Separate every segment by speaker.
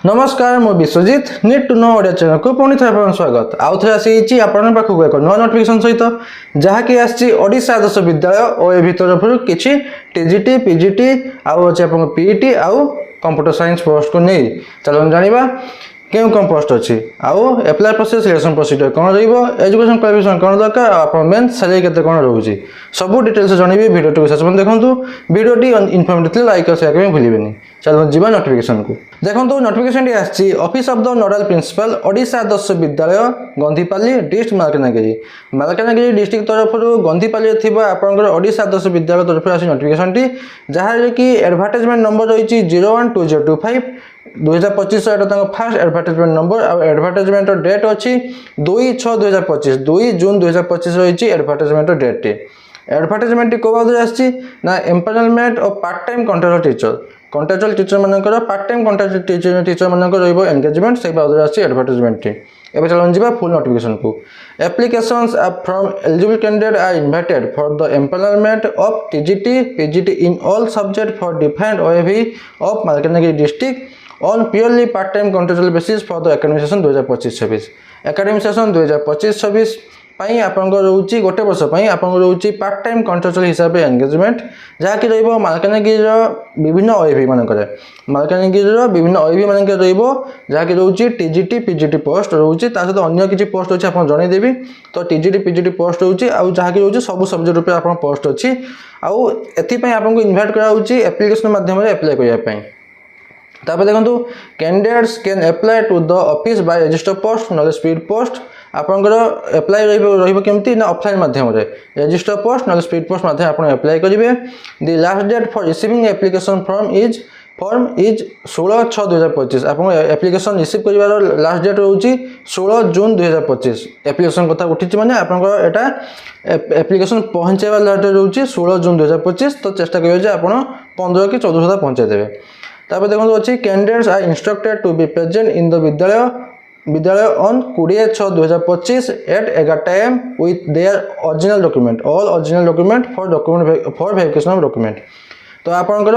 Speaker 1: नमस्कार मु Biswajit need to know Odia channel को पुणी थे स्वागत आउ थे आसी आपण पाखक एक नुआ नोटिफिकेशन सहित जहाँकि आसी ओडिशा आदर्श विद्यालय और ए तरफ किसी टीजीटी पीजीटी आउ अच्छे आप पीईटी आउ कंप्यूटर साइंस पोस्ट को नहीं चलो जानिबा क्यों कौन पोस्ट अच्छी आउ एप्लाय प्रोसेस सिलेक्शन प्रोसीजर कौन एजुकेशन क्वालिफिकेशन कौन दरकार आप मेन सैलरी केते कौन रोचे सब डिटेल्स जनइबे वीडियो शेष देखो वीडियोटी इनफॉर्मेटिव लाइक और शेयर करने भूलें। चलो जीवा नोटिफिकेशन को देखो नोटिफिकेशन आसी office of the nodal principal Odisha Adarsha Vidyalaya Gandhipali district Malkangiri district तरफ गंधीपाली आपंकर ओडिशा आदर्श विद्यालय तरफ आसी नोटिफिकेशन टी जहाँ कि एडवर्टाइजमेंट नंबर रही 012025 2025 फास्ट एडवर्टाइजमेंट नंबर और एडवर्टाइजमेंट डेट अच्छी 2/6/2025 2 जून 2025 रही एडवर्टाइजमेंट डेट टी एडवर्टाइजमेंट टी कौन आसी ना एम्पानलमेंट और पार्ट टाइम कॉन्ट्रेक्चुअल टीचर मानकर पार्ट टाइम कॉन्ट्रेक्चुअल टीचर मानकर रहिबो एंगेजमेंट से बारे आसी एडवर्टाइजमेंट टी एबे चलन जिबा फुल नोटिफिकेशन को applications from eligible candidate are invited for the empanelment of TGT PGT in all subject for defined OAV of Malkangiri district on purely part time contractual basis for the academic session 2025-26 academic session 2025-26 पाई आपंकर रोची गोटे वर्ष पाई आपंकर रोची part time contractual हिसाब से engagement जहाँ कि रहिबो मालकानगिरी विभिन्न ओएवी मानकर मालकानगिरी विभिन्न ओएवी मानकर रहिबो जहाँ कि रोची टीजीटी पीजीटी पोस्ट रोची ता सहित अन्य किछि पोस्ट अछि आपन जणै देबी तो टीजीटी पीजीटी पोस्ट रोची आ जहाँ कि रोची सब सब्जेक्ट ऊपर आपन पोस्ट अछि आ एथि पई आपन को इनवाइट करा होची एप्लीकेशन माध्यम रे अप्लाई करिया पई तापर देखो candidates can apply to the office by register post knowledge speed post आपंकर अप्लाई रहिबो केमती ना ऑफलाइन माध्यम रे register post knowledge speed post माध्यम आपन अप्लाई करिवे the last date for receiving application form is 16/6/2025 आपन एप्लीकेशन रिसीव करिवार लास्ट डेट रहउची 16 जून 2025 एप्लीकेशन कथा उठिची माने आपनकर एटा एप्लीकेशन पहुंचेवा लास्ट डेट रहउची 16 जून 2025 तो चेष्टा करियो जे आपन 15 कि 14 सुधा पहुंचे देबे तापर देखो अच्छी candidates are instructed to be present in the vidyalaya on 20/6/2025 at 11 AM with their original document all original document for verification of document तो आपनकर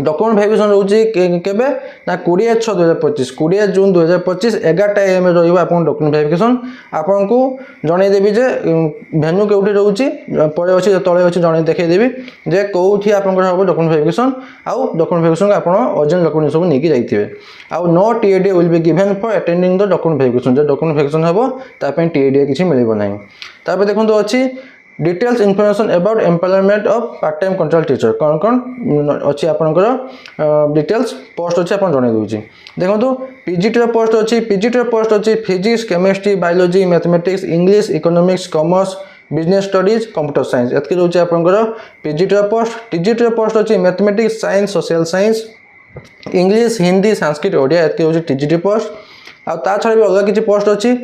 Speaker 1: डॉक्यूमेंट वेरिफिकेशन रोची केबे ना 20/6/2025 20 जून 2025 11 AM रहिबो आपन डॉक्यूमेंट वेरिफिकेशन आपन को जणै देबी जे वेन्यू केउठी रहउची पळे अछि तळे अछि जणै देखै देबी जे कोउठी आपन हबो डॉक्यूमेंट वेरिफिकेशन आउ डॉक्यूमेंट वेरिफिकेशन आपन ओरिजिनल डॉक्यूमेंट सब नेकी जाइथिबे आउ no TAD will be given for attending the document verification जे डॉक्यूमेंट वेरिफिकेशन हबो ता पे टीएडी किछि मिलिबो नै तापर देखंतो अछि details information about employment of part time contract teacher कौन कौन अच्छी आपनकर डिटेल्स पोस्ट अच्छी आपन जणै दोची देखंतु पीजीटी रो पोस्ट अच्छी पीजीटी रो पोस्ट अच्छी physics chemistry biology mathematics English economics commerce business studies computer science एतके रोची आपनकर पीजीटी रो पोस्ट टीजीटी रो पोस्ट अच्छी mathematics science social science English Hindi Sanskrit Odia एतके रोची टीजीटी पोस्ट आ ता छडा भी अलग किछि पोस्ट अच्छी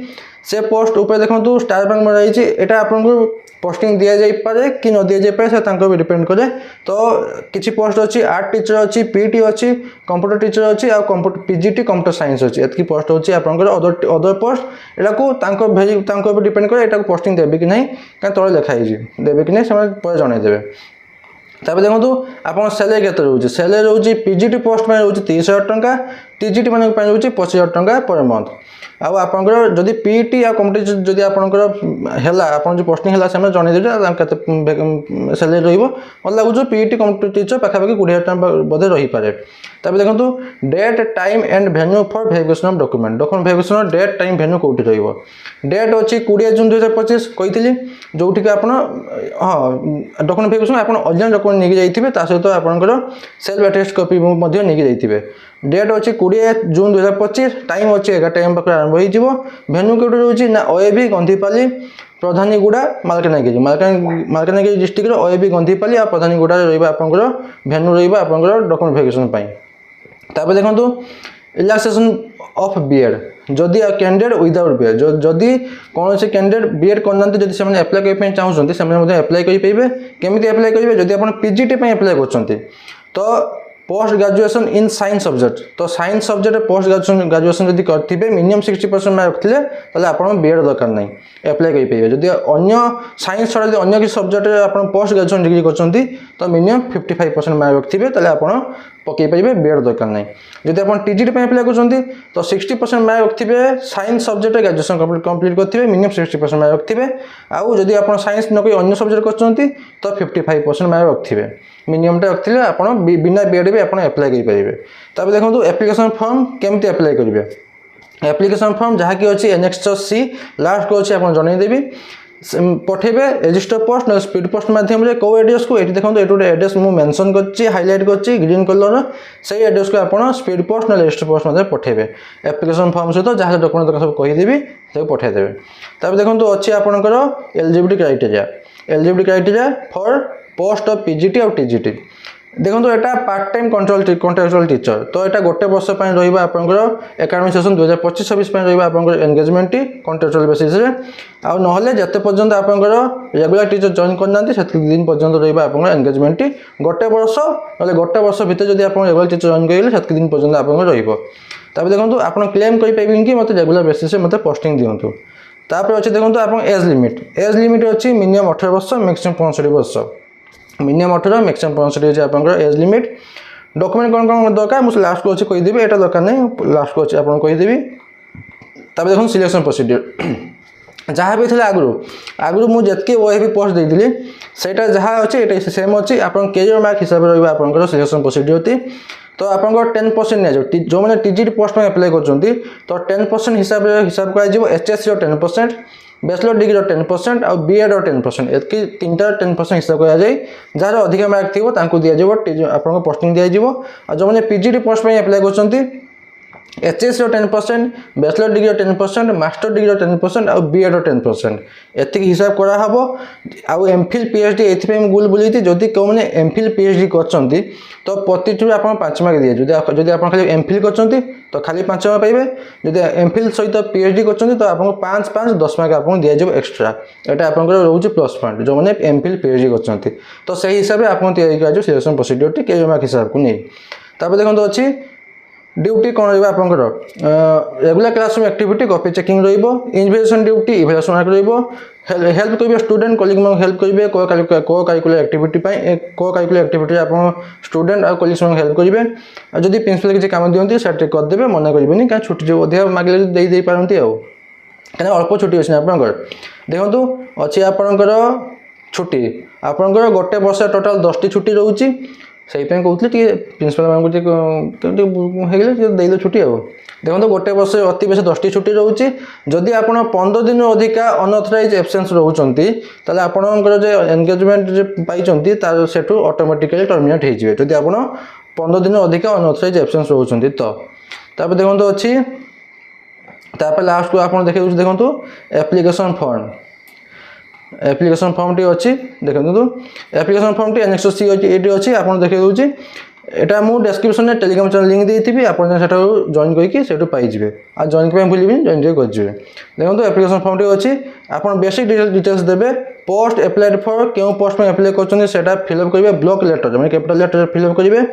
Speaker 1: से पोस्ट ऊपर देखंतु स्टार बैंक में रही एटा आपन पोस्टिंग दिया जाई पारे कि न दिया जाई पारे से तांको भी डिपेंड करे तो किछि पोस्ट अछि आर्ट टीचर अछि पीटी अछि कंप्यूटर टीचर अछि आ कंप्यूटर पीजीटी कंप्यूटर साइंस अछि एतकी पोस्ट अछि आपनकर अदर पोस्ट एटा को तांको भी डिपेंड करे एटा को पोस्टिंग देबे कि नहीं का तळे लिखाई जी देबे कि नहीं समय पर जणे देबे तापर देखो आपन सैलरी केते रहउची सैलरी रहउची पीजीटी पोस्ट में रहउची 30,000 टंका टीजीटी माने पे रहउची 25,000 टंका पर मंथ आउ आपनकर जदि पीटी आ कंप्यूटर जदि आपनकर हैला आपन जो पोस्टिंग हैला समय जणे देबे केते सैलरी रहइबो मन लागु जो पीटी कंप्यूटर टीचर पाखा पाखी 20,000 टंका बदे रही पारे तबे देखंतु date time and venue for verification of document verification date time venue कोठी रहइबो डेट अछि 20 जून 2025 कहितली जोठी के आपन डॉक्यूमेंट वेरिफिकेशन आपन ओरिजिनल डॉक्यूमेंट नेकी जाइथिबे ता सहित आपनकर सेल्फ अटेस्ट कॉपी मध्ये नेकी जाइथिबे डेट अच्छी 20 जून 2025 टाइम अच्छी 11 AM पाखे आरंभ हो वेन्यू कोठी रहउची ना ओएबी गंधीपाली प्रधानीगुड़ा मालकानगिरी डिस्ट्रिक्ट ओएबी गंधीपाली आ प्रधानीगुड़ा रहिबा आपनकर वेन्यू रहिबा आपनकर डॉक्यूमेंट वेरिफिकेशन पई तापर देखंतु रिलैक्सेशन ऑफ बीएड जदि कैंडिडेट विदाउट बीएड जदि कौन से कैंडिडेट बीएड करनांते जदि से अप्लाई करबे चाहउछंती से अप्लाई करि पेबे केमिति अप्लाई करिवे जदि आपण पीजीटी पे अप्लाई करछंती तो post graduation in science subject तो साइंस सब्जेक्ट पोस्ट ग्रेजुएशन जदि करथिबे मिनिमम 60% मार्क रखथिले तले आपण बीएड दरकार नै अप्लाई करि पेबे जदि अन्य साइंस छडा अन्य कि सब्जेक्ट आपण पोस्ट ग्रेजुएशन डिग्री करछंती तो मिनिमम 55% मार्क रखथिबे तले आपण पकई पारे बीएड दरकार नहीं जदि आप टीजीटी अप्लाई कर तो 60% मार्क रखिए साइंस सब्जेक्ट ग्रेजुएशन कंप्लीट करेंगे मिनिमम 60% मार्क रखिए आउ जदि आप साइंस न कोई अन्य सब्जेक्ट कर तो 55% मार्क रखिए मिनिममटा रखिए आप बिना बीएड भी आप अप्लाई करेंगे तब देखो एप्लिकेशन फॉर्म केमती अप्लाई करेंगे एप्लिकेशन फॉर्म जहाँकि अच्छी एनेक्स सी लास्ट को अच्छी आप जनईदेवी पठेबे रजिस्टर पोस्ट ना स्पीड पोस्ट माध्यम रे को एड्रेस को एठी देखो एटू एड्रेस मु मेंशन करछि हाईलाइट करछि ग्रीन कलर से एड्रेस को आपण स्पीड पोस्ट ना रजिस्टर पोस्ट माध्यम पठेबे एप्लिकेशन फॉर्म सहित जहाँ डॉक्यूमेंट सब कहि देबी से पठे देबे तब देखो अच्छी आपनकर eligibility criteria for post of PGT और टीजीटी देखो एटा पार्ट टाइम कॉन्ट्रैक्चुअल टीचर तो एटा गोटे वर्ष रहा आपंकर एकाडेमिक सेशन 2025-26 रहा आपंकर एंगेजमेंट कॉन्ट्रैक्चुअल बेसिस आउ ना जिते पर्यंत आपंकर रेगुलर टीचर जॉइन करना से दिन पर्यंत रहा आप एंगेजमेंट गोटे वर्ष ना गोटे वर्ष भितर जब आप रेगुलर टीचर जॉइन करेंगे से दिन पर्यंत आपंकर रहा देखो आप क्लेम करेंगे कि मतलब रेगुलर बेसिस मतलब पोस्टिंग दिंतु तापर अच्छे देखो आप एज लिमिट अच्छी मिनिमम 18 वर्ष मैक्सिमम 65 वर्ष मिनिमम 18 मैक्सिमम 65 आपंकर एज लिमिट डॉक्यूमेंट कौन दरकार मुझे लास्ट को अच्छे कहीदेवी यहाँ दरकार नहीं लास्ट को अच्छे आपको कहीदेवी तब देखो सिलेक्शन प्रोसीड्यूर जहाँ भी थे आगु मुझे ओएफबी पोस्ट देती सेटा जहाँ अच्छे सेम अच्छी आप कैरियर मार्क हिसाब से रहा सिलेक्शन प्रोसीड्यूर तो आप 10% नहीं जो मैंने टीजीटी पोस्ट में अप्लाई कर तो 10% हिसाब कर एचएससी 10% बैचलर डिग्री 10% और बीएड 10% ये तीनटा 10% हिसाब कर जार अधिक मार्क थी दिजाव आप पोस्टिंग दिजाव और जो मैंने पीजीटी पोस्ट में अप्लाई कर HSC 10% bachelor degree 10% master degree 10% और बीएड 10% एति हिसाब करा हबो आउ एमफिल पीएचडी एथि गुल बुली जदि को मैंने एमफिल पीएचडी करछंती तो प्रतिटी आप 5 मार्क दिए जदि आप खाली एमफिल करछंती तो खाली 5 मार्क पाइबे जदि एमफिल सहित पीएचडी करछंती तो आपको 5 10 मार्क आपको दिया जाव एक्स्ट्रा एटा आपनकर रहउची प्लस पॉइंट जो मैंने एमफिल पीएचडी करछंती तो सही हिसाब से आपन तैयारी करा जो सिलेक्शन प्रोसीड्यूर टी के मार्क हिसाब को नै तापर देखो तो अछि ड्यूटी कौन रहा आपंकर regular classroom activity copy checking investigation duty evaluation help करेंगे स्टूडेंट कलिग हेल्प करेंगे को करिकुलर एक्टिविटी को करिकुलर एक्टिविटी आप स्टूडेंट और कलिग हेल्प करेंगे और जब प्रिंसिपल किसी काम दिखती से करदे मना करेंगे कहीं छुट्टी जो अधिक मांगे दे पारती कहीं अल्प छुट्टी अच्छे आपंकर देखो अच्छी आपंकर छुट्टी आपंकर गोटे वर्ष टोटाल 10टी छुट्टी रोचे से कहते प्रिंसिपल मानक देदेले छुट्टी देखो तो गोटे वर्ष अति बेस 10टी छुट्टी रोचे जदि आप 15 दिन अधिका अनअथराइज एब्सेंस रोचंती ताले आपनकर जे एंगेजमेंट जे पाइचंती तार सेठू ऑटोमेटिकली टर्मिनेट हो जाए जदि आप 15 दिन अधिका अनअथराइज एब्सेंस रोचंती तो तापर देखो तो अच्छी तापर लास्ट को आप देखो application form application form T अच्छी देखो तो एप्लिकेशन फॉर्म टी एनेक्स सी अच्छी आप देखे दूसरी एटा मु डिस्क्रिप्शन में टेलीग्राम चैनल लिंक देती आप जॉइन करके पाइबे आ जॉइन करने भूलिए जॉइन करेंगे देखो तो एप्लिकेशन फॉर्म टी अच्छी आप बेसिक डिटेल्स देवे पोस्ट अप्लाइड फॉर क्यों पोस्ट में अप्लाई कर फिलअप करेंगे ब्लॉक लेटर मैंने कैपिटल लेटर फिलअप करेंगे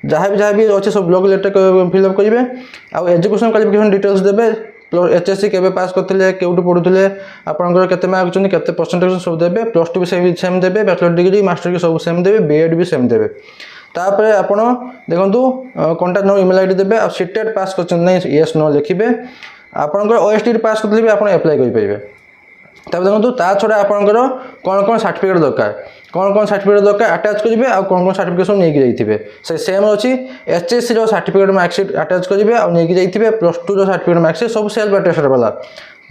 Speaker 1: जहाँ भी अच्छे सब ब्लॉक लेटर फिलअप करेंगे आउ एजुकेशन क्वालिफिकेशन डिटेल्स देवे एचएससी के पास करते केउटू पढ़ुले आपंकर केते मार्क केते परसेंटेज सब देवे प्लस टू भी सेम देवे बैचलर डिग्री मास्टर डिग्री सब सेम देवे बीएड भी सेम देवे तापर आपण देखो कॉन्टैक्ट नंबर ईमेल आईडी देवे और सीटेट पास कर येस नो लिखिबे आपंकर ओएसटी पास करते भी आप अप्लाई कर पाइबे तब देखो ता छड़ा आपंकर कौन कौन सर्टिफिकेट दरकार कौन सर्टिफिकेट दरकार अटैच करेंगे और कौन सर्टिफिकेट सब नहीं जाइए से सेम अच्छी एचएससी सर्टिफिकेट मार्कशीट अटैच करेंगे और नहीं जाइए प्लस टू सर्टिफिकेट मार्कशीट सब सेल्फ अटेस्टेड वाला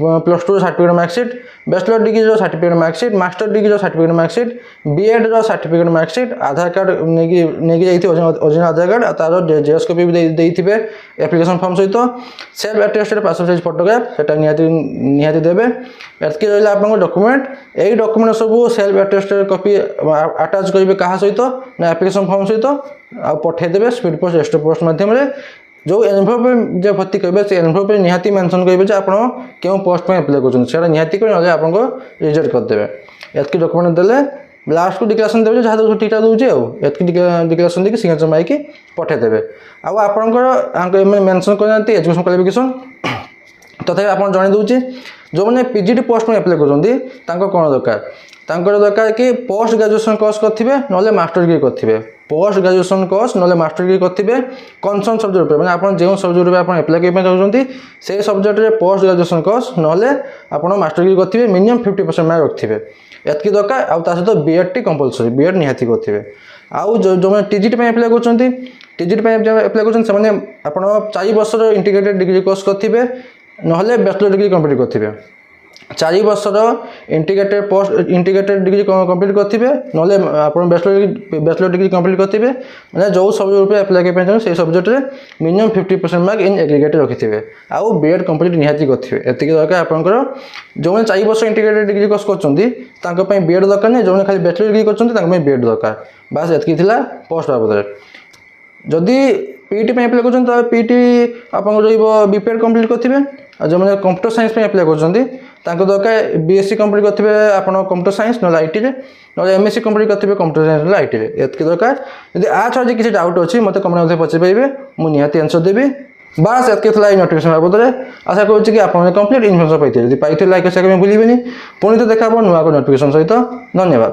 Speaker 1: plus two certificate marksheet bachelor degree certificate marksheet master degree certificate marksheet BEd certificate marksheet Aadhaar card नहीं जाइए ओरिजिनल आधार कार्ड तार जेएस कॉपी भी देते एप्लिकेशन फॉर्म सहित self attested passport size photograph से निहाती देवे एतकी रहा आप डॉक्यूमेंट यही डॉक्यूमेंट सब सेल्फ अटेस्टेड कॉपी अटैच करेंगे क्या सहित ना एप्लिकेशन फॉर्म सहित आ पठेदेवे स्पीड पोस्ट रजिस्टर पोस्ट माध्यम जो एनवलप जो भर्ती करेंगे से एनवलप निहाती मेंशन करेंगे आप क्यों पोस्ट में अप्लाई कर निहाती कर आपको रिजेक्ट करदे एतकी डॉक्यूमेंट देले लास्ट को डिक्लेरेशन देवे जहाँ दूसरी टीका दूसरी आतकी डिक्लेरेशन देकर सिग्नेचर मारिकी पठेदेवे आपंकर मेंशन करना एजुकेशन क्वालिफिकेशन तथा आप जन दूसरी जो पीजीटी पोस्ट में अप्लाई कर कौन दरकार दरकार कि पोस्ट ग्रेजुएशन कोर्स करेंगे ना मास्टर डिग्री करेंगे पोस्ट ग्रेजुएशन कोर्स ना मास्टर डिग्री करेंगे कनसर्न सब्जेक्ट मैंने आप जो सब्जेक्ट आप अप्लाई करने चाहते से सब्जेक्ट में पोस्ट ग्रेजुएशन कोर्स ना आप मास्टर डिग्री करेंगे मिनिमम 50% मार्क रखिए एतकी दरकार आउ सहित बीएड टी कंपलसरी बीएड निहाती करेंगे आउ जो मैंने टीजीटी अप्लाई कर टीजीटी अप्लाई कर 4 वर्षर इंटीग्रेटेड डिग्री कोर्स करेंगे ना बैचलर डिग्री कंप्लीट करेंगे 4 वर्षर इंटीग्रेटेड डिग्री कंप्लीट करेंगे ना आप बैचलर डिग्री कंप्लीट करेंगे मैंने जो सब्जेक्ट अप्लाई करते से सब्जेक्ट में मिनिमम 50% मार्क इन एग्रीगेट रखिए आउ बीएड कंप्लीट निहाती करेंगे एतिक दरकार आपंकर जो 4 वर्ष इंटीग्रेटेड डिग्री कोर्स कर बीएड दरकार नहीं जो खाली बैचलर डिग्री कर बीएड दरकार बास एतकी पोस्ट बाबद जदि पीटी अप्लाई कर पीटी आप बीपीएड कंप्लीट करेंगे जो मैंने कंप्यूटर साइंस में अप्लाई कर दरकार बीएससी कंप्लीट करेंगे आप कंप्यूटर साइंस ना आईटी ना एमएससी कंप्लीट करेंगे कंप्यूटर साइंस ना आईटी एतकी दरकार यदि आ छाड़ किसी डाउट अच्छी मत कमेंट पचार पारे मुझे निहाती आंसर देवी बास एतकी नोटिफिकेशन बाबद आशा करुँच कि आप कंप्लीट इनफर्मेशन पाई लाइक शेयर करने भूलें पुणी तो देखा नुआ नोटिफिकेशन सहित धन्यवाद।